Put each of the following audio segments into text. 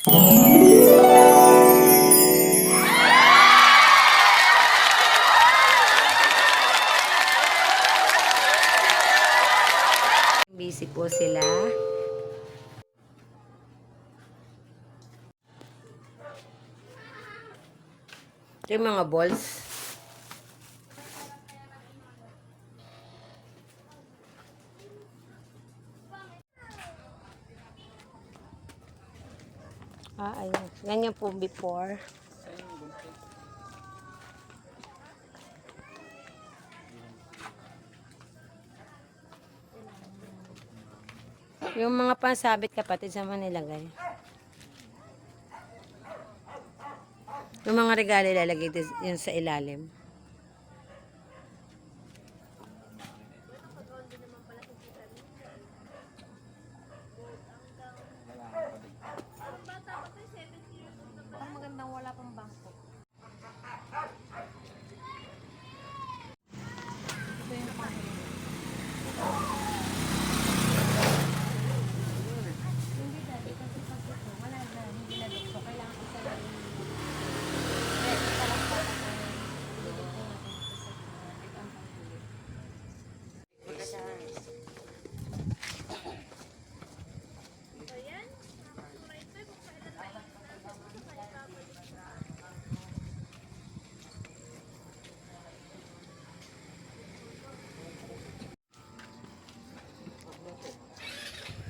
Busy po sila. Ito yung mga balls. Ayun. Ganyan po before. Yung mga pansabit kapatid sa manilagay. Yung mga regalo ilalagay yun sa ilalim. Ang magandang wala pang bangko. Ito yung pangko. Hindi dati kasi pag ito, wala na, hindi na dito. Kailangan isa lang yung ito lang pa ako. Ilagay ko natin ito sa ito ang panghuli.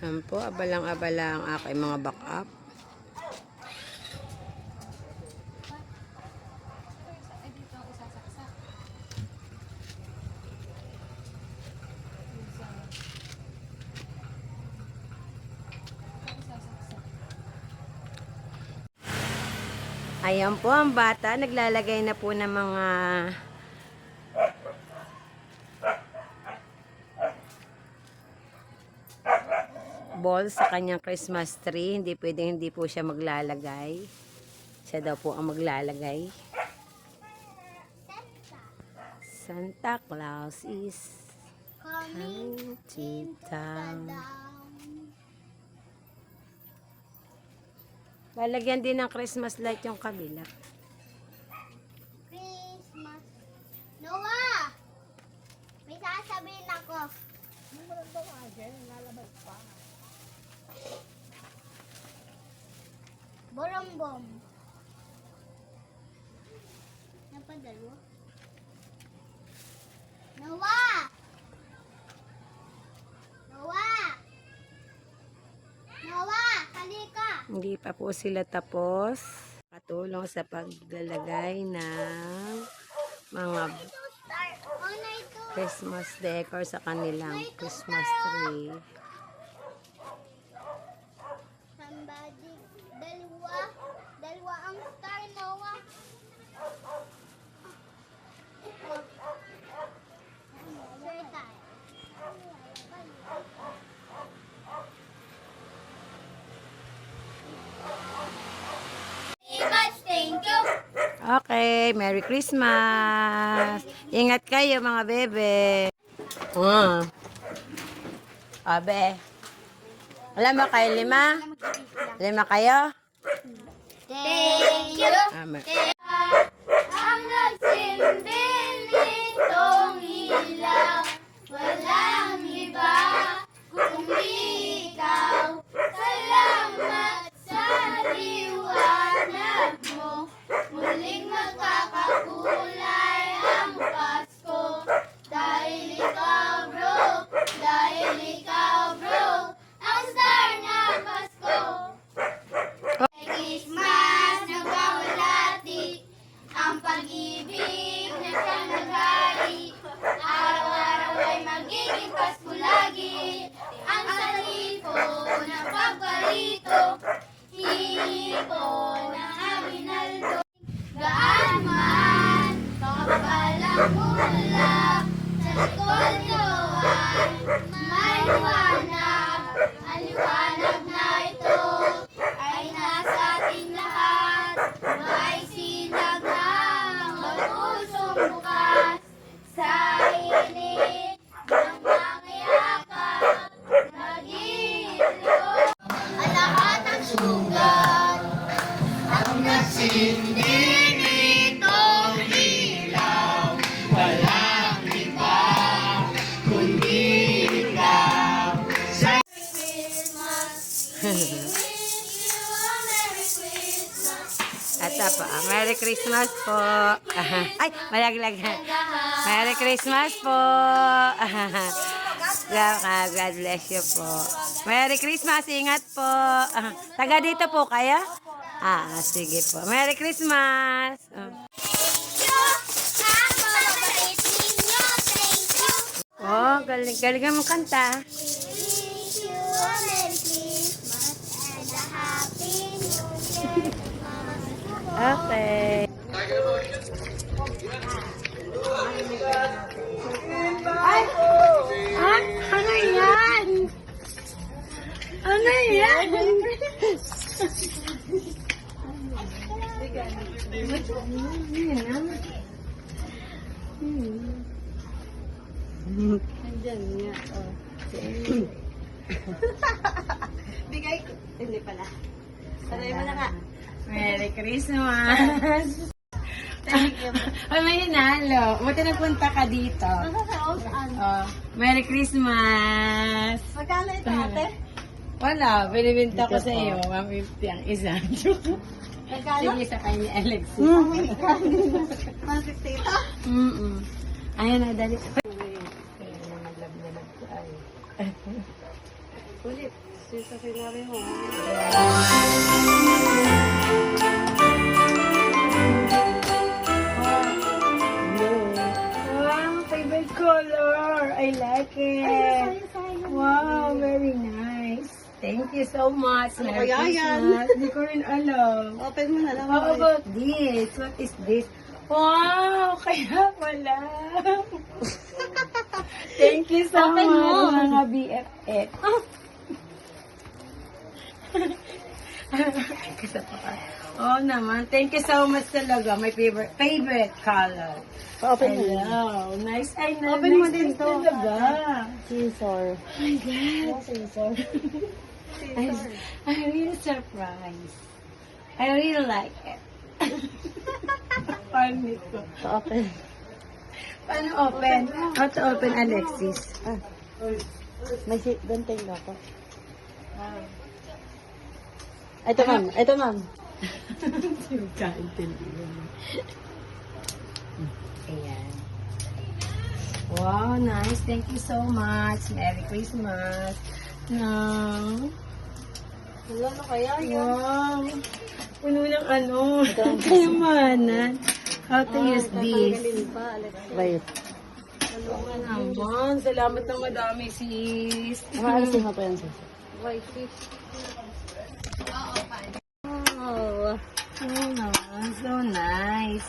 Yan po, abalang-abala ang aking mga backup. Ay, dito ang isasaksak. Ayan po ang bata, naglalagay na po ng mga balls sa kanyang Christmas tree. Hindi pwedeng hindi po siya maglalagay. Siya daw po ang maglalagay. Santa Claus is coming to town. Lalagyan din ng Christmas light yung kabila. Christmas. Noah! May sasabihin ako. Hindi mo lang daw agad, lalabas pa. Borombom. Napadalo? Noah! Noah! Noah! Halika! Hindi pa po sila tapos. Patulong sa paglalagay ng mga Oh, na ito. Christmas decor sa kanilang Christmas tree. Somebody. Dalawa ang star, Noah. Sure tayo. Thank you. Okay, Merry Christmas! Ingat kayo mga bebe! Abe. Alam ba kayo lima? Lima kayo? Thank you. Ang nagsilbi nitong ilaw, walang iba kundi ikaw. Salamat sa liwanag mo, muling magkakakulay ang Pasko. Dahil ikaw bro, ang star ng Pasko. Christmas, nagwawala Ito po. Merry Christmas po. Ay, malaglag. Merry Christmas po. God bless you po. Merry Christmas. Ingat po. Taga dito po kayo? Sige po. Merry Christmas. Oh, galing. Galing mo kanta. Okay. Ano yan? Ano yan? Andyan nga. Bigay ko. Hindi pala. Saray mo na nga. Merry Christmas! Thank you. Ay, may hinalo. Buti nagpunta ka dito. Oh, Merry Christmas! Magkano ito ate? Wala, binibinta ko sa iyo. 150 ang isa. Magkano? Sige sa kanya ni Alexis. 150 ito? Ayun na, dali. Ulit. Sisa sinabi mo. Wow, favorite color. I like it. Wow, very nice. Thank you so much. Ano Merry kaya yan? Christmas. Hindi ko rin alam. Open mo na lang. How about this? What is this? Wow, kaya pala. Thank you so Open much, mo. mga BFF. Oh naman, thank you so much talaga. My favorite color. Open mo na. Hello, nice. Ay, na, Open mo nice din din to. talaga. Scissor. Oh my God. Scissor. I'm really surprised. I really like it. Funny ko. Open. Paano open? How to open, Alexis? May bantay na ako. Ito ma'am. Ito ma'am. Ayan. Wow, nice. Thank you so much. Merry Christmas. No. Wala na kaya Wow. Puno ng ano. Kayamanan. How to use this. Wait. Naman. Salamat ng madami, sis. Maalisin mo pa yan sis. White fish. Oh. Oh, naman. So nice.